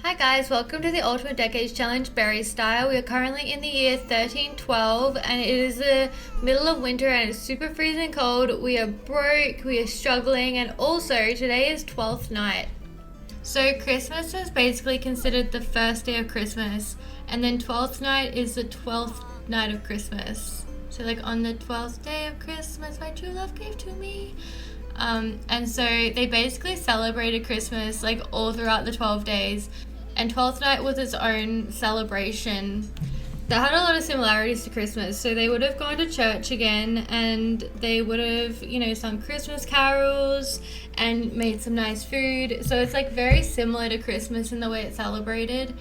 Hi guys, welcome to the Ultimate Decades Challenge Berry Style. We are currently in the year 1312 and it is the middle of winter and it's super freezing cold. We are broke, we are struggling, and also today is 12th night. So Christmas is basically considered the first day of Christmas, and then 12th night is the 12th night of Christmas. So like on the 12th day of Christmas, my true love gave to me. And so they basically celebrated Christmas like all throughout the 12 days. And 12th night was its own celebration that had a lot of similarities to Christmas. So they would have gone to church again and they would have, sung Christmas carols and made some nice food. So it's like very similar to Christmas in the way it's celebrated.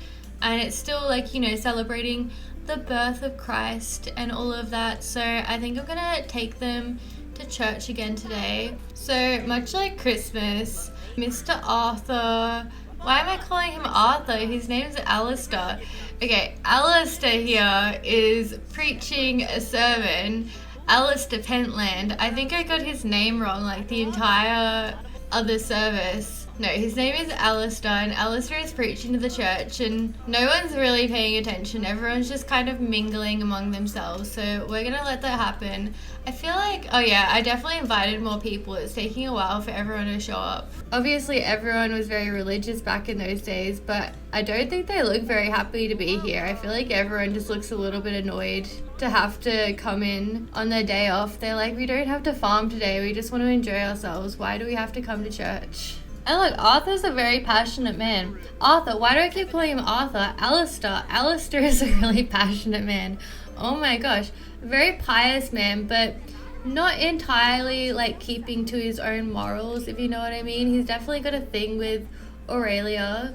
And it's still like, celebrating the birth of Christ and all of that. So I think I'm gonna take them to church again today. So much like Christmas, Mr. Arthur, why am I calling him Arthur? His name's Alistair. Okay, Alistair here is preaching a sermon. Alistair Pentland. I think I got his name wrong, like the entire other service. No, his name is Alistair, and Alistair is preaching to the church, and no one's really paying attention. Everyone's just kind of mingling among themselves, so we're gonna let that happen. I feel like, oh yeah, I definitely invited more people. It's taking a while for everyone to show up. Obviously, everyone was very religious back in those days, but I don't think they look very happy to be here. I feel like everyone just looks a little bit annoyed to have to come in on their day off. They're like, we don't have to farm today, we just want to enjoy ourselves. Why do we have to come to church? And look, Arthur's a very passionate man. Arthur, why do I keep calling him Arthur? Alistair. Alistair is a really passionate man. Oh my gosh. A very pious man, but not entirely like keeping to his own morals, if you know what I mean. He's definitely got a thing with Aurelia,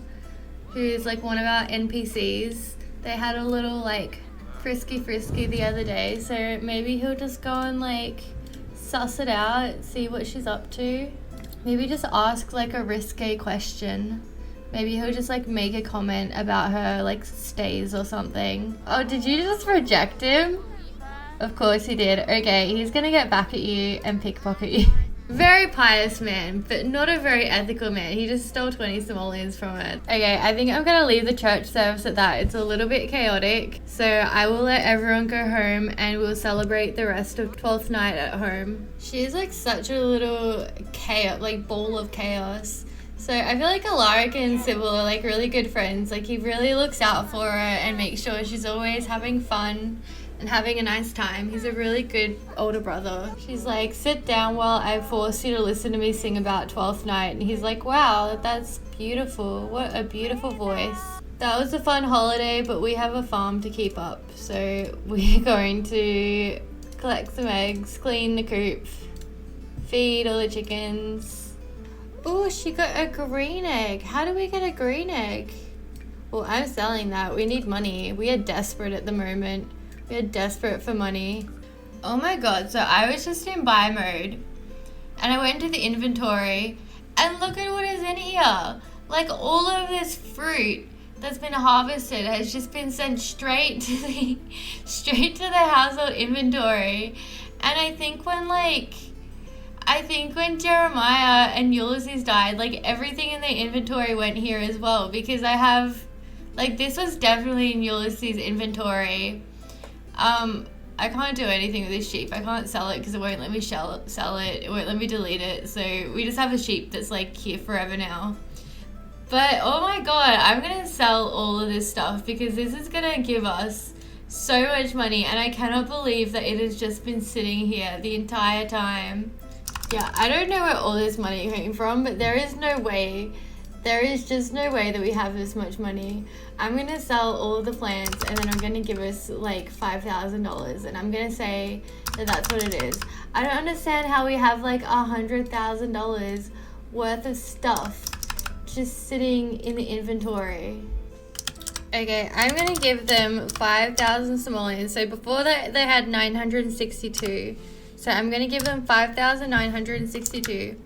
who's like one of our NPCs. They had a little like frisky the other day, so maybe he'll just go and like suss it out, see what she's up to. Maybe just ask like a risque question. Maybe he'll just like make a comment about her like stays or something. Oh, did you just reject him? Of course he did. Okay, he's gonna get back at you and pickpocket you. Very pious man, but not a very ethical man. He just stole 20 simoleons from it. Okay, I think I'm gonna leave the church service at that. It's a little bit chaotic. So I will let everyone go home and we'll celebrate the rest of 12th night at home. She's like such a little chaos, like ball of chaos. So I feel like Alaric and Sybil are like really good friends. Like he really looks out for her and makes sure she's always having fun and having a nice time. He's a really good older brother. She's like, sit down while I force you to listen to me sing about 12th night. And he's like, wow, that's beautiful. What a beautiful voice. That was a fun holiday, but we have a farm to keep up. So we're going to collect some eggs, clean the coop, feed all the chickens. Oh, she got a green egg. How do we get a green egg? Well, I'm selling that. We need money. We are desperate at the moment. We are desperate for money. Oh my god, so I was just in buy mode and I went to the inventory and look at what is in here. Like all of this fruit that's been harvested has just been sent straight to the household inventory. And I think when Jeremiah and Ulysses died, like everything in the inventory went here as well, because I have like this was definitely in Ulysses' inventory. I can't do anything with this sheep. I can't sell it because it won't let me sell it. It won't let me delete it. So we just have a sheep that's like here forever now. But oh my god, I'm gonna sell all of this stuff because this is gonna give us so much money, and I cannot believe that it has just been sitting here the entire time. Yeah, I don't know where all this money came from, but there is no way. There is just no way that we have this much money. I'm gonna sell all of the plants and then I'm gonna give us like $5,000 and I'm gonna say that that's what it is. I don't understand how we have like $100,000 worth of stuff just sitting in the inventory. Okay, I'm gonna give them 5,000 simoleons. So before that they had 962. So I'm gonna give them 5,962.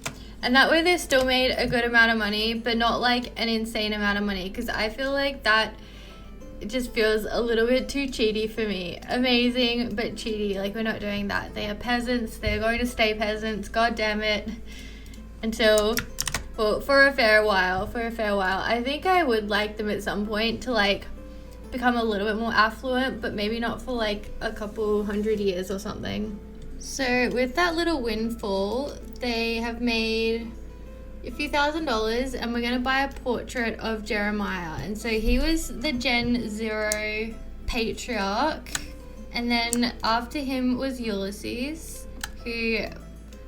And that way they still made a good amount of money, but not like an insane amount of money, because I feel like that just feels a little bit too cheaty for me. Amazing, but cheaty. Like, we're not doing that. They are peasants. They're going to stay peasants. God damn it. Until Well, for a fair while. I think I would like them at some point to like become a little bit more affluent, but maybe not for like a couple 100 years or something. So with that little windfall, they have made a few $1,000s, and we're gonna buy a portrait of Jeremiah. And so he was the Gen 0 patriarch, and then after him was Ulysses, who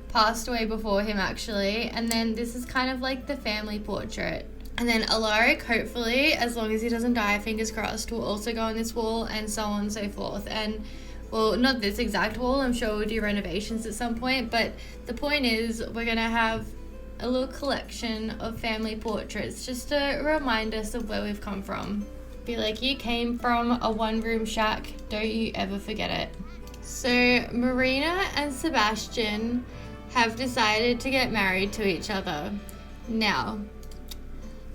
passed away before him actually, and then this is kind of like the family portrait. And then Alaric, hopefully, as long as he doesn't die, fingers crossed, will also go on this wall, and so on and so forth. And well, not this exact wall, I'm sure we'll do renovations at some point, but the point is we're gonna have a little collection of family portraits just to remind us of where we've come from. Be like, you came from a one-room shack, don't you ever forget it. So Marina and Sebastian have decided to get married to each other. Now,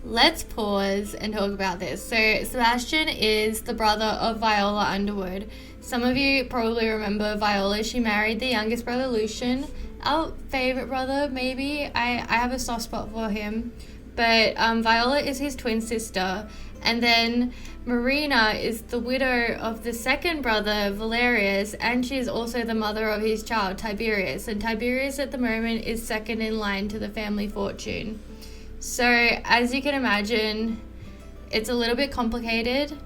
let's pause and talk about this. So Sebastian is the brother of Viola Underwood. Some of you probably remember Viola. She married the youngest brother, Lucian. Our favorite brother, maybe. I have a soft spot for him. But Viola is his twin sister. And then Marina is the widow of the second brother, Valerius, and she's also the mother of his child, Tiberius. And Tiberius at the moment is second in line to the family fortune. So as you can imagine, it's a little bit complicated,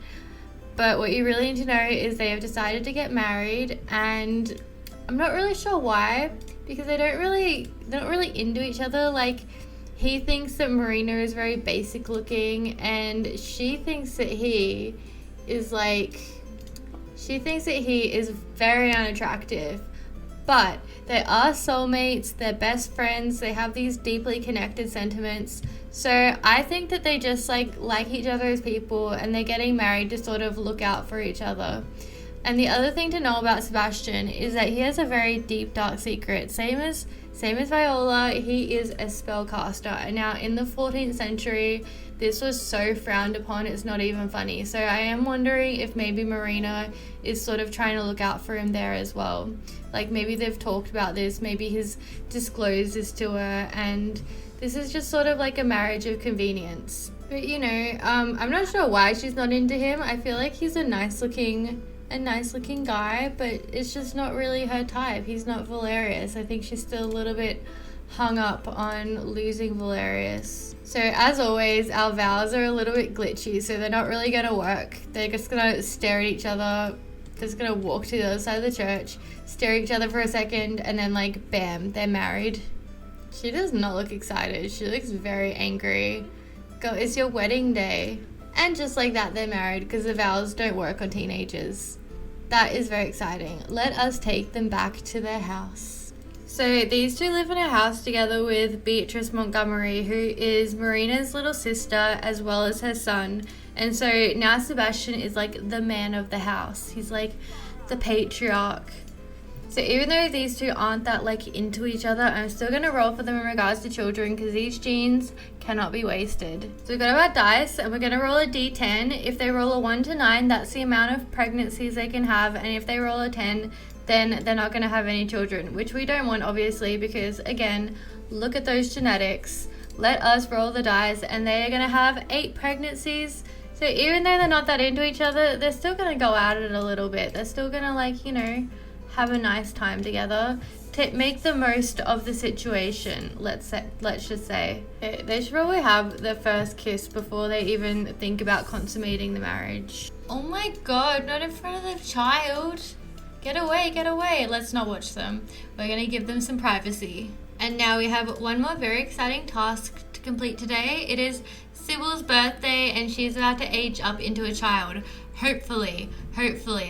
but what you really need to know is they have decided to get married, and I'm not really sure why, because they're not really into each other. Like, he thinks that Marina is very basic looking, and she thinks that he is very unattractive. But they are soulmates, they're best friends, they have these deeply connected sentiments. So I think that they just like each other as people, and they're getting married to sort of look out for each other. And the other thing to know about Sebastian is that he has a very deep, dark secret. Same as Viola, he is a spellcaster. And now in the 14th century, this was so frowned upon, it's not even funny. So I am wondering if maybe Marina is sort of trying to look out for him there as well. Like, maybe they've talked about this, maybe he's disclosed this to her, and this is just sort of like a marriage of convenience. But you know, I'm not sure why she's not into him. I feel like he's a nice looking guy, but it's just not really her type. He's not Valerius. I think she's still a little bit hung up on losing Valerius. So as always, our vows are a little bit glitchy, so they're not really gonna work. They're just gonna stare at each other. They're just gonna walk to the other side of the church, stare at each other for a second, and then like, bam, they're married. She does not look excited. She looks very angry. Go, it's your wedding day. And just like that, they're married, because the vows don't work on teenagers. That is very exciting. Let us take them back to their house. So these two live in a house together with Beatrice Montgomery, who is Marina's little sister, as well as her son. And so now Sebastian is like the man of the house. He's like the patriarch. So even though these two aren't that like into each other, I'm still going to roll for them in regards to children, because these genes cannot be wasted. So we've got our dice, and we're going to roll a d10. If they roll a 1 to 9, that's the amount of pregnancies they can have. And if they roll a 10, then they're not going to have any children, which we don't want, obviously, because again, look at those genetics. Let us roll the dice, and they are going to have 8 pregnancies. So even though they're not that into each other, they're still going to go at it a little bit. They're still going to, like, you know, have a nice time together. Make the most of the situation, let's just say. They should probably have their first kiss before they even think about consummating the marriage. Oh my god, not in front of the child. Get away. Let's not watch them. We're going to give them some privacy. And now we have one more very exciting task to complete today. It is Sybil's birthday, and she's about to age up into a child. Hopefully.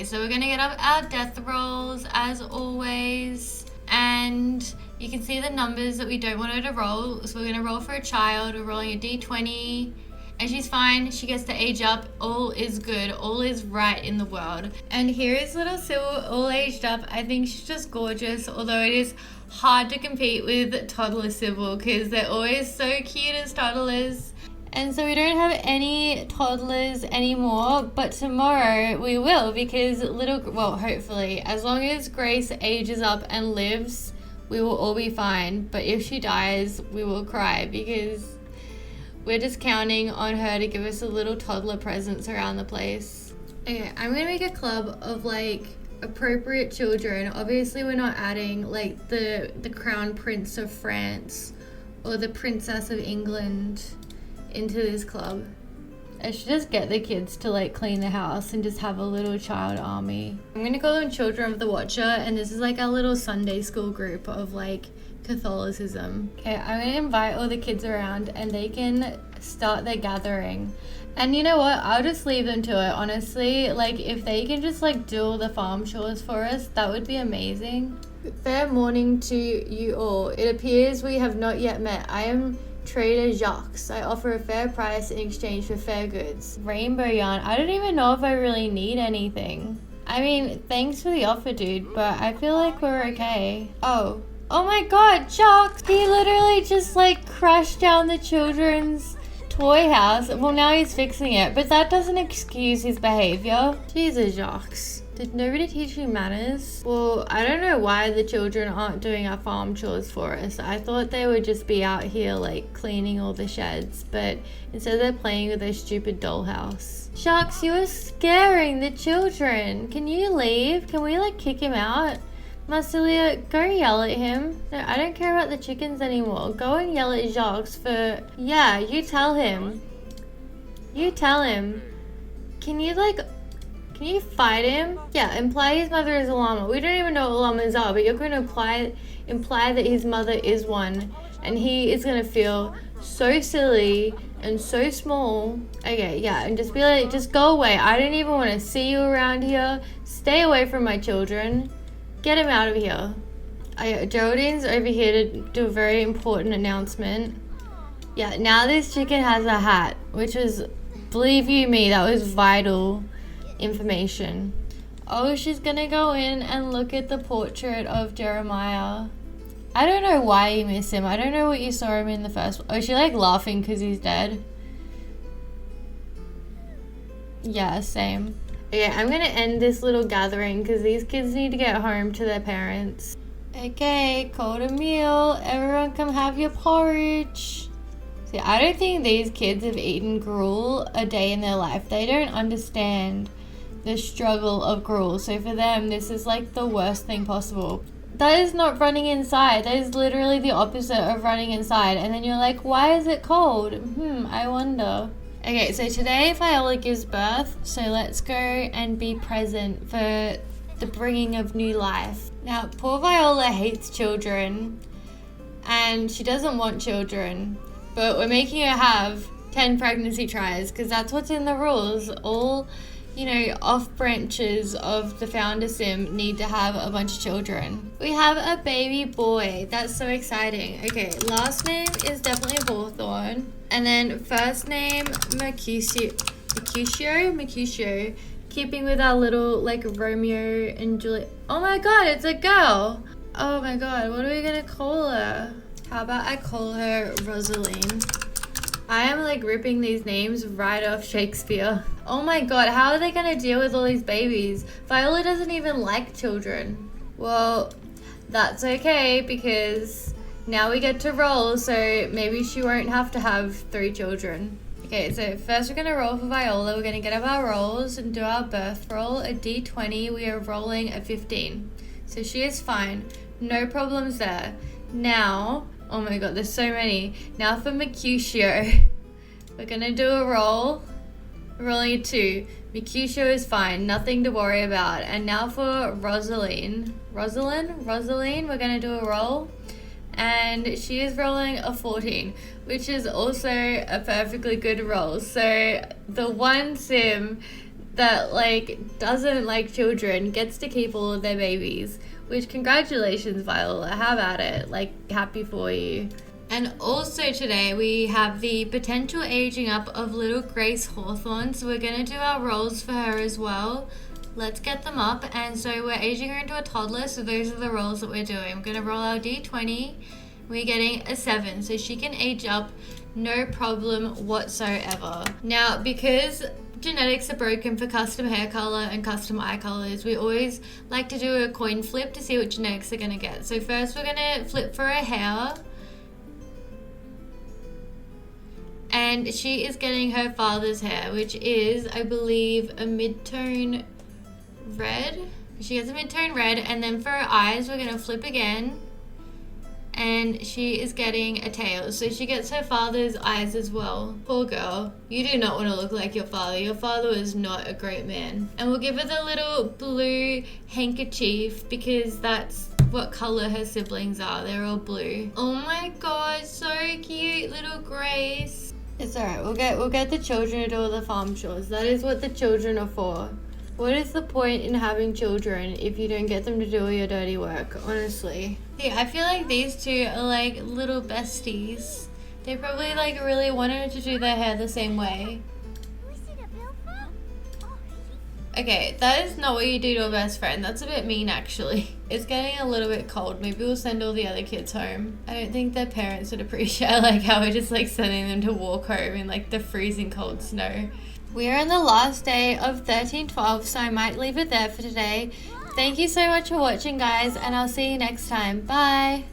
So we're going to get up our death rolls as always. And you can see the numbers that we don't want her to roll. So we're going to roll for a child. We're rolling a d20. And she's fine. She gets to age up. All is good. All is right in the world. And here is little Sybil, all aged up. I think she's just gorgeous. Although it is hard to compete with toddler Sybil, because they're always so cute as toddlers. And so we don't have any toddlers anymore, but tomorrow we will, because hopefully, as long as Grace ages up and lives, we will all be fine. But if she dies, we will cry because we're just counting on her to give us a little toddler presents around the place. Okay, I'm gonna make a club of like appropriate children. Obviously we're not adding like the Crown Prince of France or the Princess of England into this club. I should just get the kids to like clean the house and just have a little child army. I'm gonna call them Children of the Watcher, and this is like our little Sunday school group of like Catholicism. Okay, I'm gonna invite all the kids around and they can start their gathering. And you know what? I'll just leave them to it, honestly. Like, if they can just like do all the farm chores for us, that would be amazing. Fair morning to you all. It appears we have not yet met. I am Trader Jacques. I offer a fair price in exchange for fair goods. Rainbow yarn. I don't even know if I really need anything. I mean, thanks for the offer, dude, but I feel like we're okay. Oh my god, Jacques! He literally just like crashed down the children's toy house. Well, now he's fixing it, but that doesn't excuse his behavior. Jesus, Jacques. Did nobody teach you manners? Well, I don't know why the children aren't doing our farm chores for us. I thought they would just be out here like cleaning all the sheds, but instead they're playing with their stupid dollhouse. Sharks, you are scaring the children. Can you leave? Can we like kick him out? Marcelia, go yell at him. No, I don't care about the chickens anymore. Go and yell at Jacques for... Yeah, you tell him. You tell him. Can you fight him? Yeah, imply his mother is a llama. We don't even know what llamas are, but you're going to imply that his mother is one. And he is going to feel so silly and so small. Okay, yeah, and just be like, just go away. I don't even want to see you around here. Stay away from my children. Get him out of here. Geraldine's over here to do a very important announcement. Yeah, now this chicken has a hat, which was, believe you me, that was vital information. Oh, she's gonna go in and look at the portrait of Jeremiah. I don't know why you miss him. I don't know what you saw him in the first. Oh, is she like laughing because he's dead? Yeah, same. Okay, I'm gonna end this little gathering because these kids need to get home to their parents. Okay, called a meal. Everyone come have your porridge. See, I don't think these kids have eaten gruel a day in their life. They don't understand the struggle of gruel. So for them, this is like the worst thing possible. That is not running inside. That is literally the opposite of running inside. And then you're like, why is it cold? I wonder. Okay, so today Viola gives birth. So let's go and be present for the bringing of new life. Now, poor Viola hates children. And she doesn't want children. But we're making her have 10 pregnancy tries because that's what's in the rules. All, off branches of the founder sim need to have a bunch of children. We have a baby boy. That's so exciting. Okay, last name is definitely Hawthorne. And then first name, Mercutio. Keeping with our little, Romeo and Juliet. Oh my god, it's a girl. Oh my god, what are we gonna call her? How about I call her Rosaline? I am ripping these names right off Shakespeare. Oh my god, how are they gonna deal with all these babies? Viola doesn't even like children. Well, that's okay because now we get to roll, so maybe she won't have to have 3 children. Okay, so first we're gonna roll for Viola. We're gonna get up our rolls and do our birth roll. A D20, we are rolling a 15. So she is fine, no problems there. Now, oh my god, there's so many. Now for Mercutio, we're gonna do a roll. We're rolling a 2. Mercutio is fine, nothing to worry about. And now for Rosaline, we're gonna do a roll. And she is rolling a 14, which is also a perfectly good roll. So the one sim that doesn't like children gets to keep all of their babies. Which, congratulations, Viola. Have at it. Happy for you. And also today we have the potential aging up of little Grace Hawthorne. So we're going to do our rolls for her as well. Let's get them up. And so we're aging her into a toddler. So those are the rolls that we're doing. I'm going to roll our D20. We're getting a 7. So she can age up, no problem whatsoever. Now, because genetics are broken for custom hair color and custom eye colors, we always like to do a coin flip to see what genetics are going to get. So first we're going to flip for her hair. And she is getting her father's hair, which is, I believe, a mid-tone red. She gets a mid-tone red, and then for her eyes, we're going to flip again. And she is getting a tail. So she gets her father's eyes as well. Poor girl. You do not want to look like your father. Your father was not a great man. And we'll give her the little blue handkerchief because that's what color her siblings are. They're all blue. Oh my god, so cute, little Grace. It's alright, we'll get the children to do all the farm chores. That is what the children are for. What is the point in having children if you don't get them to do all your dirty work, honestly? Yeah, I feel like these two are like little besties. They probably like really wanted to do their hair the same way. Okay, that is not what you do to a best friend. That's a bit mean, actually. It's getting a little bit cold. Maybe we'll send all the other kids home. I don't think their parents would appreciate like how we're just like sending them to walk home in like the freezing cold snow. We are on the last day of 13/12, so I might leave it there for today. Thank you so much for watching, guys, and I'll see you next time. Bye!